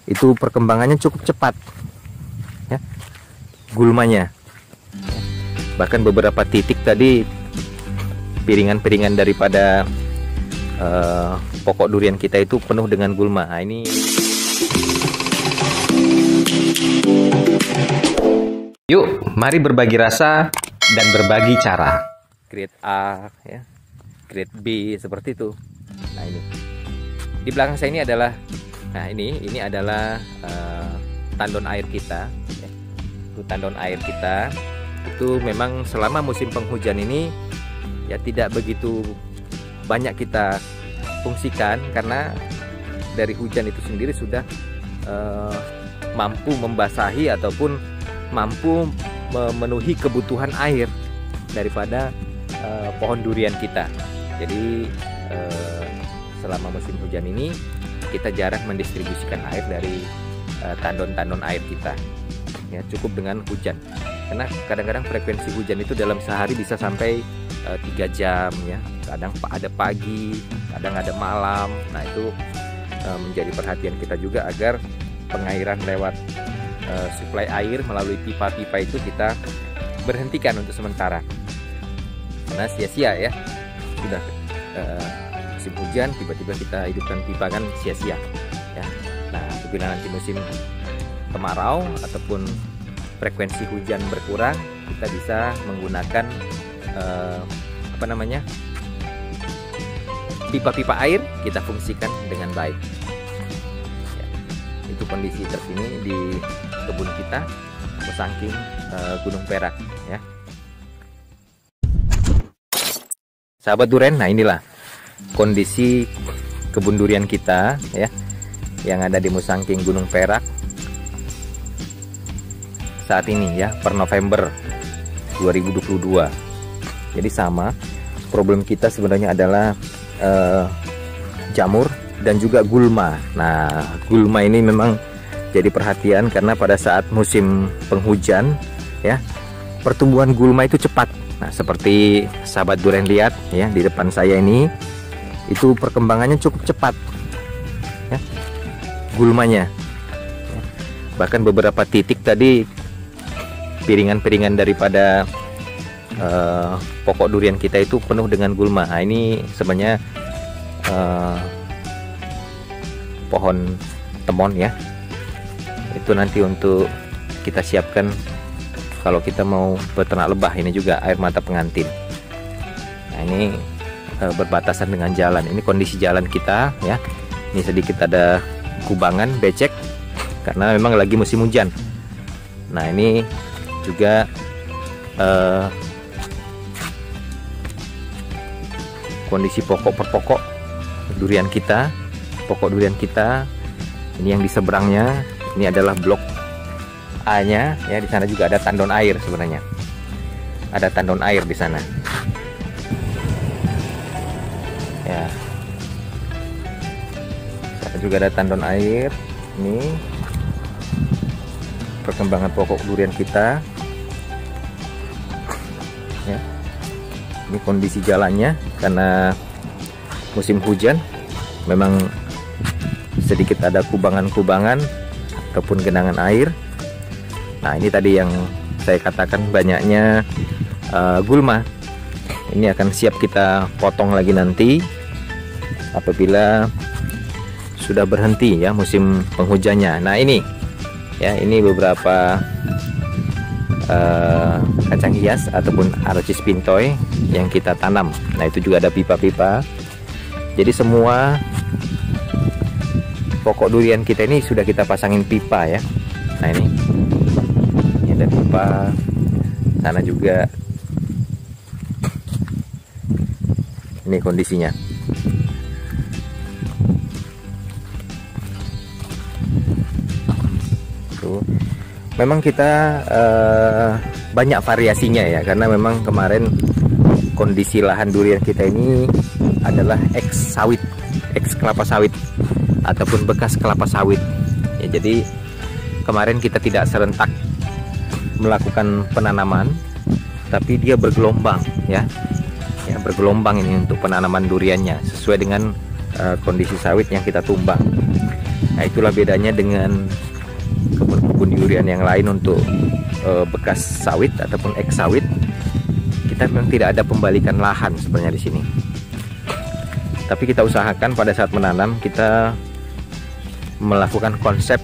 itu perkembangannya cukup cepat ya, gulmanya. Bahkan beberapa titik tadi piringan-piringan daripada pokok durian kita itu penuh dengan gulma. Nah, ini yuk, mari berbagi rasa dan berbagi cara. Grade A ya, grade B seperti itu. Nah, ini di belakang saya ini adalah, nah ini adalah tandon air kita ya. Itu tandon air kita. Itu memang selama musim penghujan ini ya tidak begitu banyak kita fungsikan, karena dari hujan itu sendiri sudah mampu membasahi ataupun mampu memenuhi kebutuhan air daripada pohon durian kita. Jadi selama musim hujan ini kita jarang mendistribusikan air dari tandon-tandon air kita ya, cukup dengan hujan, karena kadang-kadang frekuensi hujan itu dalam sehari bisa sampai 3 jam ya, kadang ada pagi, kadang ada malam. Nah, itu menjadi perhatian kita juga agar pengairan lewat suplai air melalui pipa-pipa itu kita berhentikan untuk sementara, karena sia-sia ya, sudah musim hujan tiba-tiba kita hidupkan pipa kan sia-sia ya. Nah, apabila nanti musim kemarau ataupun frekuensi hujan berkurang, kita bisa menggunakan pipa-pipa air kita fungsikan dengan baik ya. Itu kondisi terkini di kebun kita Musangking Gunung Perak ya, sahabat durian. Nah, inilah kondisi kebun durian kita ya, yang ada di Musangking Gunung Perak saat ini ya, per November 2022. Jadi sama, problem kita sebenarnya adalah jamur dan juga gulma. Nah, gulma ini memang jadi perhatian karena pada saat musim penghujan ya, pertumbuhan gulma itu cepat. Nah, seperti sahabat durian lihat ya di depan saya ini, itu perkembangannya cukup cepat ya, gulmanya. Bahkan beberapa titik tadi piringan-piringan daripada pokok durian kita itu penuh dengan gulma. Nah, ini sebenarnya pohon temon ya, itu nanti untuk kita siapkan kalau kita mau beternak lebah. Ini juga air mata pengantin. Nah, ini berbatasan dengan jalan. Ini kondisi jalan kita ya, ini sedikit ada kubangan becek karena memang lagi musim hujan. Nah, ini juga kondisi pokok per pokok durian kita, pokok durian kita. Ini yang di seberangnya, ini adalah blok A-nya ya. Di sana juga ada tandon air, sebenarnya ada tandon air di sana ya. Sana juga ada tandon air. Ini perkembangan pokok durian kita ya. Ini kondisi jalannya, karena musim hujan memang sedikit ada kubangan-kubangan ataupun genangan air. Nah, ini tadi yang saya katakan banyaknya gulma. Ini akan siap kita potong lagi nanti apabila sudah berhenti ya musim penghujannya. Nah, ini ya, ini beberapa kacang hias ataupun Arocis pintoi yang kita tanam. Nah, itu juga ada pipa-pipa. Jadi semua pokok durian kita ini sudah kita pasangin pipa ya. Nah, ini ada pipa, sana juga. Ini kondisinya. Tuh. Memang kita banyak variasinya ya, karena memang kemarin kondisi lahan durian kita ini adalah ex sawit, ex kelapa sawit ataupun bekas kelapa sawit ya. Jadi kemarin kita tidak serentak melakukan penanaman, tapi dia bergelombang ya, bergelombang ini untuk penanaman duriannya sesuai dengan kondisi sawit yang kita tumbang. Nah, itulah bedanya dengan kebun-kebun durian yang lain untuk bekas sawit ataupun eks sawit. Kita memang tidak ada pembalikan lahan sebenarnya di sini. Tapi kita usahakan pada saat menanam kita melakukan konsep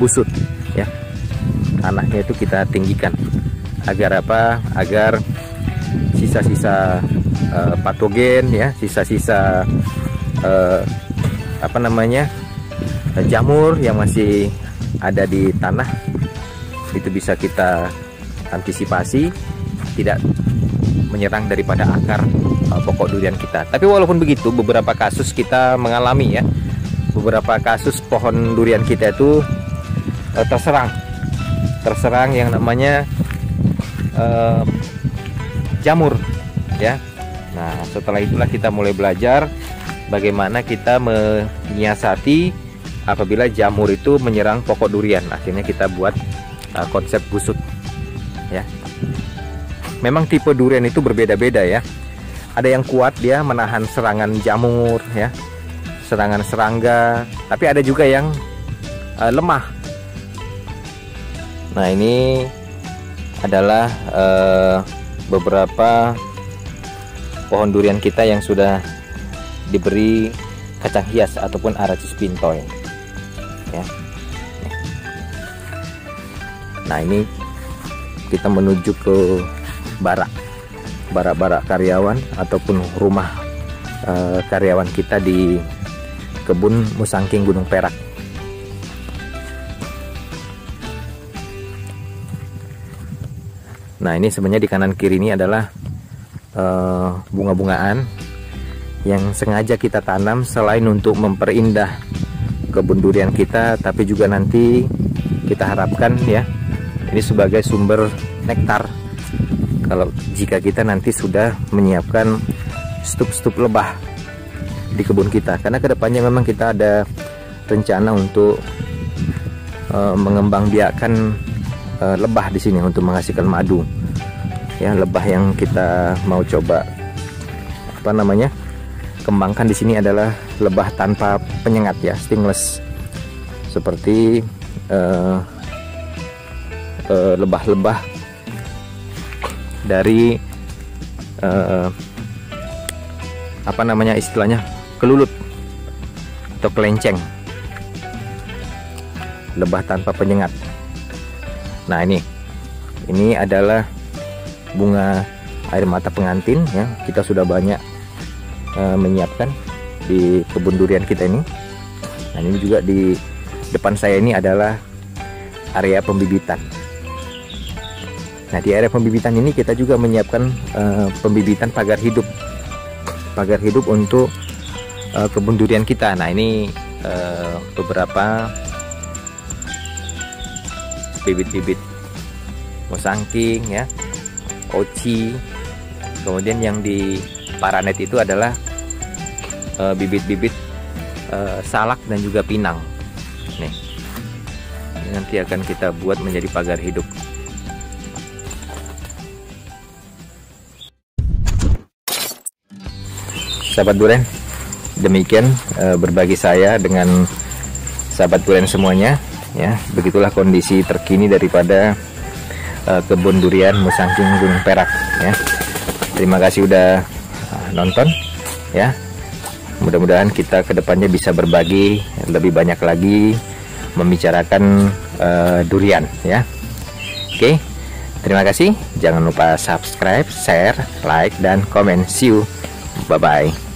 busut, ya. Tanahnya itu kita tinggikan. Agar apa? Agar sisa-sisa patogen, ya, sisa-sisa jamur yang masih ada di tanah itu bisa kita antisipasi, tidak menyerang daripada akar pokok durian kita. Tapi walaupun begitu, beberapa kasus kita mengalami, ya, beberapa kasus pohon durian kita itu terserang yang namanya jamur, ya. Nah, setelah itulah kita mulai belajar bagaimana kita menyiasati apabila jamur itu menyerang pokok durian. Akhirnya kita buat konsep busut, ya. Memang tipe durian itu berbeda-beda, ya. Ada yang kuat, dia menahan serangan jamur, ya, serangan serangga. Tapi ada juga yang lemah. Nah, ini adalah beberapa pohon durian kita yang sudah diberi kacang hias ataupun Aracis pintoy, ya. Nah, ini kita menuju ke barak karyawan ataupun rumah karyawan kita di kebun Musangking Gunung Perak. Nah, ini sebenarnya di kanan kiri ini adalah bunga-bungaan yang sengaja kita tanam selain untuk memperindah kebun durian kita, tapi juga nanti kita harapkan, ya, ini sebagai sumber nektar kalau jika kita nanti sudah menyiapkan stup-stup lebah di kebun kita. Karena kedepannya memang kita ada rencana untuk mengembangbiakkan lebah di sini untuk menghasilkan madu, ya. Lebah yang kita mau coba kembangkan di sini adalah lebah tanpa penyengat, ya, stingless, seperti lebah-lebah dari istilahnya kelulut atau kelenceng, lebah tanpa penyengat. Nah, ini adalah bunga air mata pengantin, ya. Kita sudah banyak menyiapkan di kebun durian kita ini. Nah, ini juga di depan saya ini adalah area pembibitan. Nah, di area pembibitan ini kita juga menyiapkan pembibitan pagar hidup untuk kebun durian kita. Nah, ini beberapa bibit-bibit Musangking, ya, Oci. Kemudian yang di paranet itu adalah bibit-bibit salak dan juga pinang. Nih, ini nanti akan kita buat menjadi pagar hidup. Sahabat durian, demikian berbagi saya dengan sahabat durian semuanya, ya. Begitulah kondisi terkini daripada kebun durian Musangking Gunung Perak, ya. Terima kasih udah nonton, ya. Mudah-mudahan kita kedepannya bisa berbagi lebih banyak lagi membicarakan durian, ya. Oke, terima kasih. Jangan lupa subscribe, share, like, dan komen. See you. Bye-bye.